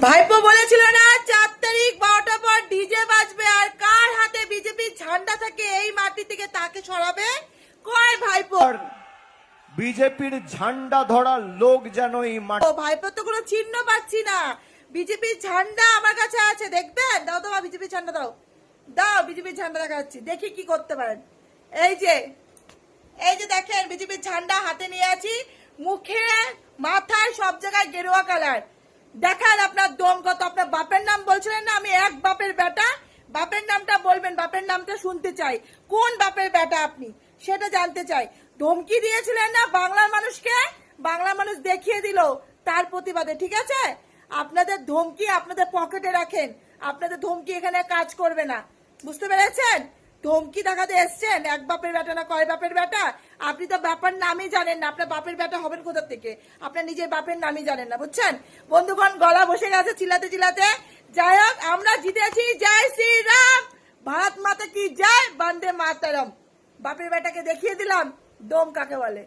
ভাইপো বলেছিল না 4 তারিখ 12টার পর ডিজে বাজবে, আর কার হাতে বিজেপি ঝান্ডা থাকে এই মাটি থেকে তাকে সরাবে। কয় ভাইপো বিজেপির ঝান্ডা ধরা লোক যেন এই মাটি। ও ভাইপো তো কোনো চিহ্ন পাচ্ছি না। বিজেপির ঝান্ডা আমার কাছে আছে, দেখবেন? দাও তো বিজেপির ঝান্ডা দাও, দাও বিজেপির ঝান্ডা দেখাচ্ছি, দেখি কি করতে পারেন। এই যে দেখেন বিজেপির ঝান্ডা হাতে নিয়ে আছি, মুখে মাথায় সব জায়গায় গেরুয়া কালার। দেখান আপনার দম কত। আপনার বাপের নাম বলছিলেন না, আমি এক বাপের বেটা। বাপের নামটা বলবেন, বাপের নামটা শুনতে চাই। কোন বাপের বেটা আপনি সেটা জানতে চাই। ধমকি দিয়েছিলেন না বাংলার মানুষকে, বাংলার মানুষ দেখিয়ে দিল তার প্রতিবাদে। ঠিক আছে, আপনাদের ধমকি আপনাদের পকেটে রাখেন, আপনাদের ধমকি এখানে কাজ করবে না, বুঝতে পেরেছেন? ধমকি দেখাতে এসছেন এক বাপের বেটা না কয় বাপের বেটা। আপনি তো বাপের নামই জানেন না, আপনার বাপের বেটা হবেন কোথা থেকে? আপনার নিজের বাপের নামই জানেন না, বুঝছেন? বন্ধুগণ গলা বসে গেছে চিল্লাতে চিল্লাতে। যাই হোক, আমরা জিতেছি। জয় শ্রীরাম, ভারত মাতা কি জয়, বন্দে মাতরম। বাপের বেটাকে দেখিয়ে দিলাম দম কাকে বলে।